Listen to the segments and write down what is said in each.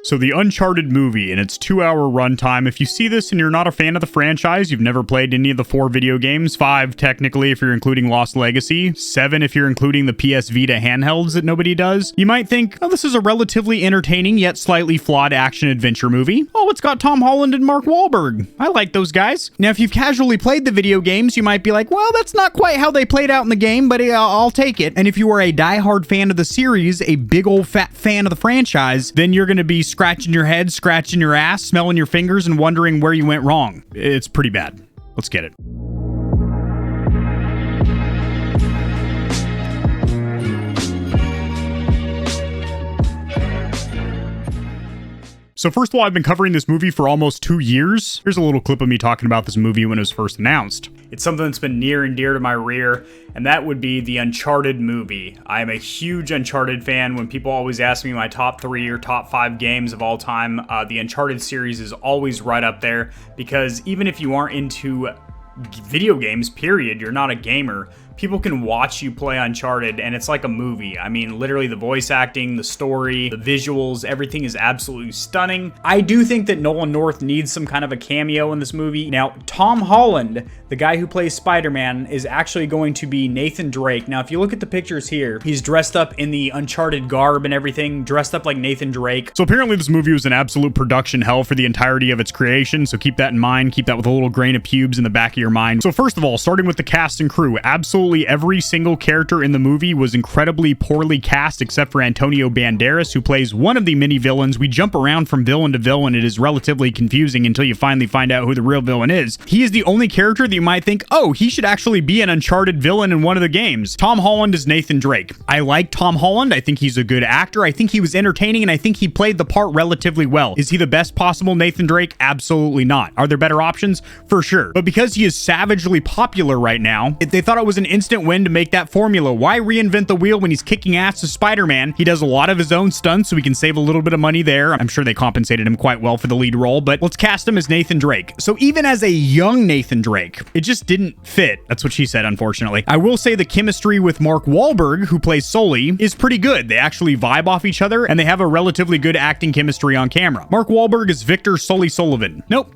So the Uncharted movie and its 2-hour runtime, if you see this and you're not a fan of the franchise, you've never played any of the 4 video games, 5 technically if you're including Lost Legacy, 7 if you're including the PS Vita handhelds that nobody does, you might think, oh, this is a relatively entertaining yet slightly flawed action-adventure movie. Oh, it's got Tom Holland and Mark Wahlberg. I like those guys. Now, if you've casually played the video games, you might be like, well, that's not quite how they played out in the game, but I'll take it. And if you are a diehard fan of the series, a big old fat fan of the franchise, then you're going to be scratching your head, scratching your ass, smelling your fingers, and wondering where you went wrong. It's pretty bad. Let's get it. So first of all, I've been covering this movie for almost 2 years. Here's a little clip of me talking about this movie when it was first announced. It's something that's been near and dear to my rear, and that would be the Uncharted movie. I am a huge Uncharted fan. When people always ask me my top 3 or top 5 games of all time, the Uncharted series is always right up there, because even if you aren't into video games, period, you're not a gamer, people can watch you play Uncharted and it's like a movie. I mean, literally the voice acting, the story, the visuals, everything is absolutely stunning. I do think that Nolan North needs some kind of a cameo in this movie. Now, Tom Holland, the guy who plays Spider-Man, is actually going to be Nathan Drake. Now, if you look at the pictures here, he's dressed up in the Uncharted garb and everything, dressed up like Nathan Drake. So apparently this movie was an absolute production hell for the entirety of its creation, so keep that in mind. Keep that with a little grain of pubes in the back of your mind. So first of all, starting with the cast and crew, absolutely every single character in the movie was incredibly poorly cast except for Antonio Banderas, who plays one of the many villains. We jump around from villain to villain. It is relatively confusing until you finally find out who the real villain is. He is the only character that you might think, oh, he should actually be an Uncharted villain in one of the games. Tom Holland is Nathan Drake. I like Tom Holland. I think he's a good actor. I think he was entertaining, and I think he played the part relatively well. Is he the best possible Nathan Drake? Absolutely not. Are there better options? For sure. But because he is savagely popular right now, they thought it was an instant win to make that formula. Why reinvent the wheel when he's kicking ass to Spider-Man? He does a lot of his own stunts, so we can save a little bit of money there. I'm sure they compensated him quite well for the lead role, but let's cast him as Nathan Drake. So even as a young Nathan Drake, it just didn't fit. That's what she said, unfortunately. I will say the chemistry with Mark Wahlberg, who plays Sully, is pretty good. They actually vibe off each other, and they have a relatively good acting chemistry on camera. Mark Wahlberg is Victor Sully Sullivan. Nope.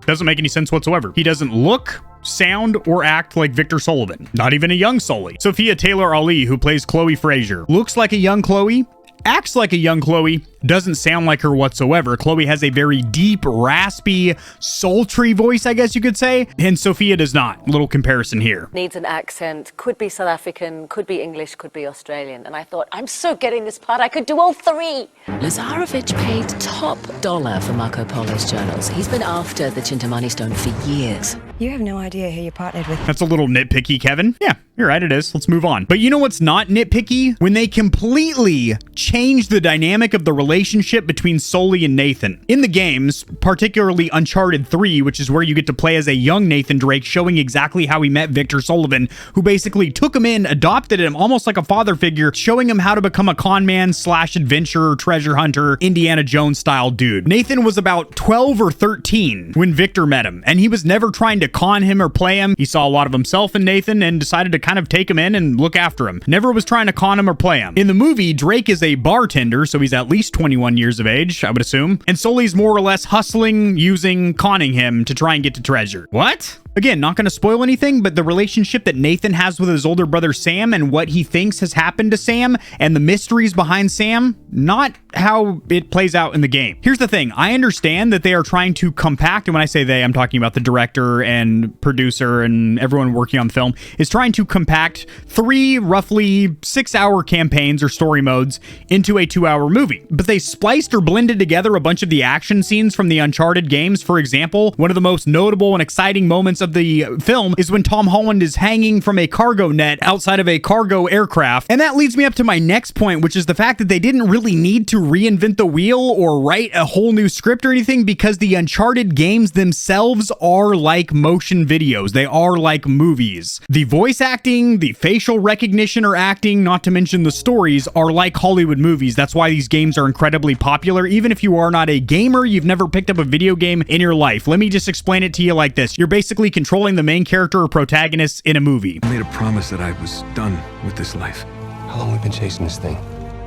Doesn't make any sense whatsoever. He doesn't look, sound, or act like Victor Sullivan. Not even a young Sully. Sophia Taylor-Ali, who plays Chloe Fraser, looks like a young Chloe, acts like a young Chloe, doesn't sound like her whatsoever. Chloe has a very deep, raspy, sultry voice, I guess you could say, and Sophia does not. Little comparison here. Needs an accent, could be South African, could be English, could be Australian. And I thought, I'm so getting this part, I could do all 3. Lazarevic paid top dollar for Marco Polo's journals. He's been after the Chintamani stone for years. You have no idea who you partnered with. That's a little nitpicky, Kevin. Yeah, you're right, it is. Let's move on. But you know what's not nitpicky? When they completely change the dynamic of the relationship between Sully and Nathan. In the games, particularly Uncharted 3, which is where you get to play as a young Nathan Drake, showing exactly how he met Victor Sullivan, who basically took him in, adopted him, almost like a father figure, showing him how to become a con man / adventurer, treasure hunter, Indiana Jones style dude. Nathan was about 12 or 13 when Victor met him, and he was never trying to con him or play him. He saw a lot of himself in Nathan and decided to kind of take him in and look after him. Never was trying to con him or play him. In the movie, Drake is a bartender, so he's at least 21 years of age, I would assume, and Sully's more or less hustling, using, conning him to try and get to treasure. What? Again, not going to spoil anything, but the relationship that Nathan has with his older brother Sam and what he thinks has happened to Sam and the mysteries behind Sam, not how it plays out in the game. Here's the thing. I understand that they are trying to compact, and when I say they, I'm talking about the director and producer and everyone working on the film, is trying to compact 3 roughly 6-hour campaigns or story modes into a 2-hour movie. But they spliced or blended together a bunch of the action scenes from the Uncharted games. For example, one of the most notable and exciting moments of the film is when Tom Holland is hanging from a cargo net outside of a cargo aircraft. And that leads me up to my next point, which is the fact that they didn't really need to reinvent the wheel or write a whole new script or anything, because the Uncharted games themselves are like motion videos. They are like movies. The voice acting, the facial recognition or acting, not to mention the stories, are like Hollywood movies. That's why these games are incredibly popular. Even if you are not a gamer, you've never picked up a video game in your life. Let me just explain it to you like this. You're basically controlling the main character or protagonist in a movie. I made a promise that I was done with this life. How long have we been chasing this thing?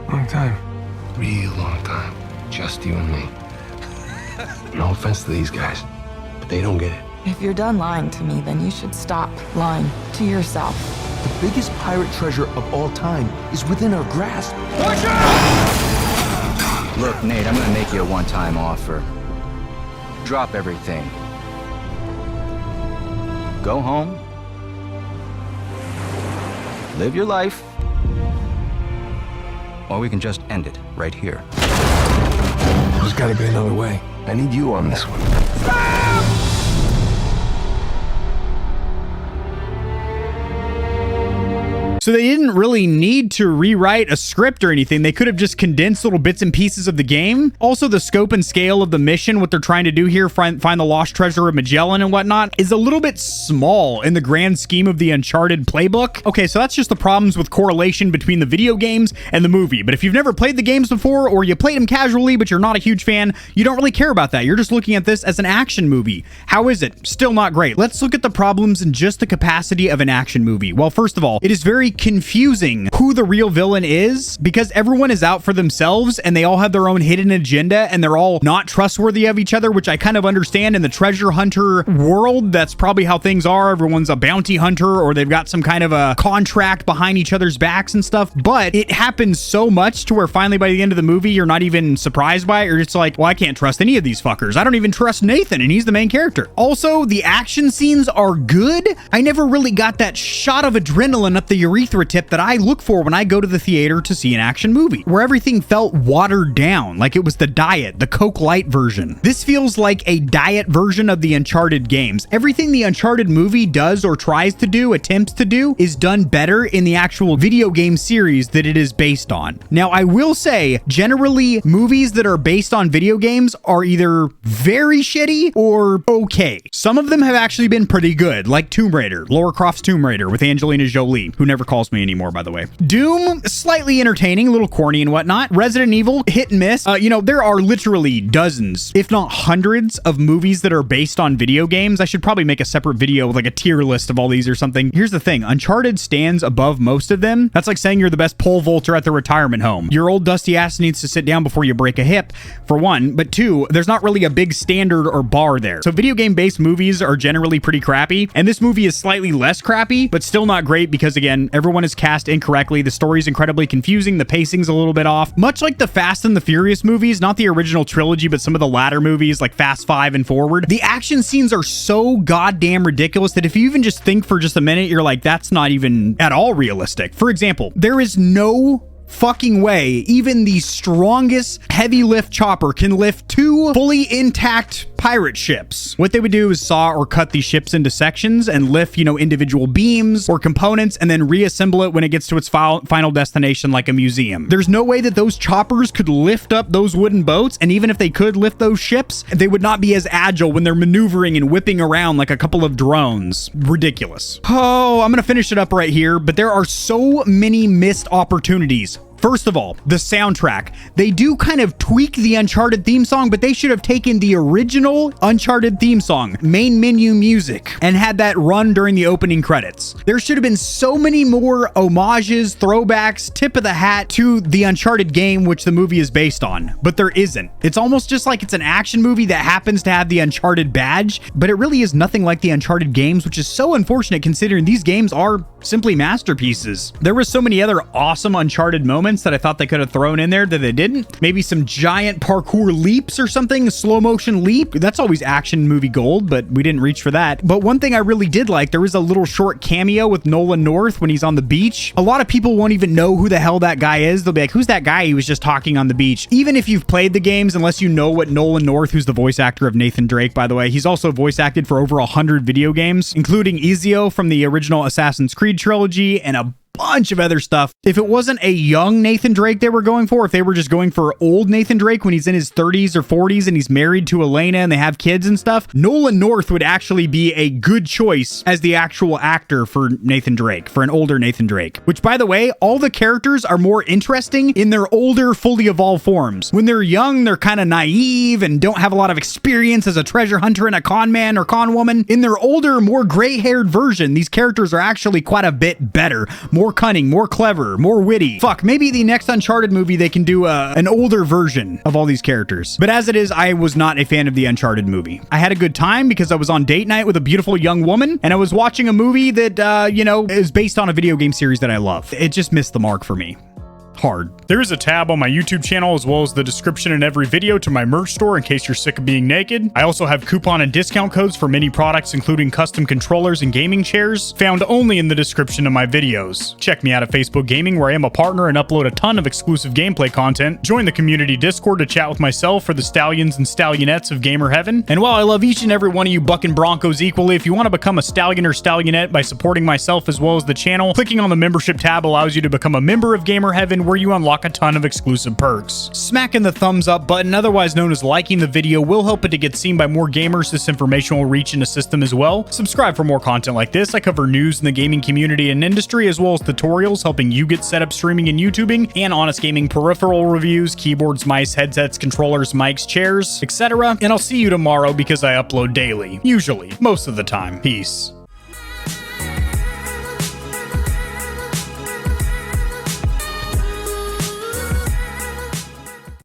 Long time. Real long time. just you and me. No offense to these guys, but they don't get it. If you're done lying to me, then you should stop lying to yourself. The biggest pirate treasure of all time is within our grasp. Look, Nate, I'm gonna make you a one-time offer. Drop everything. Go home. Live your life. Or we can just end it right here. There's gotta be another way. I need you on this one. So they didn't really need to rewrite a script or anything. They could have just condensed little bits and pieces of the game. Also, the scope and scale of the mission, what they're trying to do here, find the lost treasure of Magellan and whatnot, is a little bit small in the grand scheme of the Uncharted playbook. Okay, so that's just the problems with correlation between the video games and the movie. But if you've never played the games before, or you played them casually, but you're not a huge fan, you don't really care about that. You're just looking at this as an action movie. How is it? Still not great. Let's look at the problems in just the capacity of an action movie. Well, first of all, it is very confusing who the real villain is, because everyone is out for themselves and they all have their own hidden agenda and they're all not trustworthy of each other, which I kind of understand in the treasure hunter world. That's probably how things are. Everyone's a bounty hunter or they've got some kind of a contract behind each other's backs and stuff. But it happens so much to where finally by the end of the movie, you're not even surprised by it. You're just like, well, I can't trust any of these fuckers. I don't even trust Nathan and he's the main character. Also, the action scenes are good. I never really got that shot of adrenaline up the urethra tip that I look for when I go to the theater to see an action movie, where everything felt watered down, like it was the diet, the Coke Light version. This feels like a diet version of the Uncharted games. Everything the Uncharted movie does or tries to do, attempts to do, is done better in the actual video game series that it is based on. Now, I will say, generally, movies that are based on video games are either very shitty or okay. Some of them have actually been pretty good, like Tomb Raider, Lara Croft's Tomb Raider with Angelina Jolie, who never calls me anymore, by the way. Doom, slightly entertaining, a little corny and whatnot. Resident Evil, hit and miss. There are literally dozens, if not hundreds, of movies that are based on video games. I should probably make a separate video with like a tier list of all these or something. Here's the thing. Uncharted stands above most of them. That's like saying you're the best pole vaulter at the retirement home. Your old dusty ass needs to sit down before you break a hip, for one. But two, there's not really a big standard or bar there. So video game-based movies are generally pretty crappy. And this movie is slightly less crappy, but still not great because, again, everyone is cast incorrectly. The story's incredibly confusing. The pacing's a little bit off. Much like the Fast and the Furious movies, not the original trilogy, but some of the latter movies like Fast 5 and forward. The action scenes are so goddamn ridiculous that if you even just think for just a minute, you're like, that's not even at all realistic. For example, there is no fucking way even the strongest heavy lift chopper can lift two fully intact pirate ships. What they would do is saw or cut these ships into sections and lift, individual beams or components and then reassemble it when it gets to its final destination like a museum. There's no way that those choppers could lift up those wooden boats, and even if they could lift those ships, they would not be as agile when they're maneuvering and whipping around like a couple of drones. Ridiculous. Oh, I'm gonna finish it up right here, but there are so many missed opportunities. First of all, the soundtrack. They do kind of tweak the Uncharted theme song, but they should have taken the original Uncharted theme song, main menu music, and had that run during the opening credits. There should have been so many more homages, throwbacks, tip of the hat to the Uncharted game, which the movie is based on, but there isn't. It's almost just like it's an action movie that happens to have the Uncharted badge, but it really is nothing like the Uncharted games, which is so unfortunate considering these games are simply masterpieces. There were so many other awesome Uncharted moments that I thought they could have thrown in there that they didn't. Maybe some giant parkour leaps or something, a slow motion leap. That's always action movie gold, but we didn't reach for that. But one thing I really did like, there was a little short cameo with Nolan North when he's on the beach. A lot of people won't even know who the hell that guy is. They'll be like, who's that guy? He was just talking on the beach. Even if you've played the games, unless you know what Nolan North, who's the voice actor of Nathan Drake, by the way, he's also voice acted for over 100 video games, including Ezio from the original Assassin's Creed trilogy and a bunch of other stuff. If it wasn't a young Nathan Drake they were going for, if they were just going for old Nathan Drake when he's in his 30s or 40s and he's married to Elena and they have kids and stuff, Nolan North would actually be a good choice as the actual actor for Nathan Drake, for an older Nathan Drake. Which, by the way, all the characters are more interesting in their older, fully evolved forms. When they're young, they're kind of naive and don't have a lot of experience as a treasure hunter and a con man or con woman. In their older, more gray-haired version, these characters are actually quite a bit better, more more cunning, more clever, more witty. Fuck, maybe the next Uncharted movie they can do an older version of all these characters. But as it is, I was not a fan of the Uncharted movie. I had a good time because I was on date night with a beautiful young woman, and I was watching a movie that, is based on a video game series that I love. It just missed the mark for me. Hard. There is a tab on my YouTube channel as well as the description in every video to my merch store in case you're sick of being naked. I also have coupon and discount codes for many products including custom controllers and gaming chairs, found only in the description of my videos. Check me out at Facebook Gaming where I am a partner and upload a ton of exclusive gameplay content. Join the community Discord to chat with myself for the Stallions and Stallionettes of Gamer Heaven. And while I love each and every one of you bucking Broncos equally, if you want to become a Stallion or Stallionette by supporting myself as well as the channel, clicking on the membership tab allows you to become a member of Gamer Heaven where you unlock a ton of exclusive perks. Smacking the thumbs up button, otherwise known as liking the video, will help it to get seen by more gamers. This information will reach and assist them as well. Subscribe for more content like this. I cover news in the gaming community and industry as well as tutorials helping you get set up streaming and YouTubing, and honest gaming peripheral reviews, keyboards, mice, headsets, controllers, mics, chairs, etc. And I'll see you tomorrow because I upload daily. Usually. Most of the time. Peace.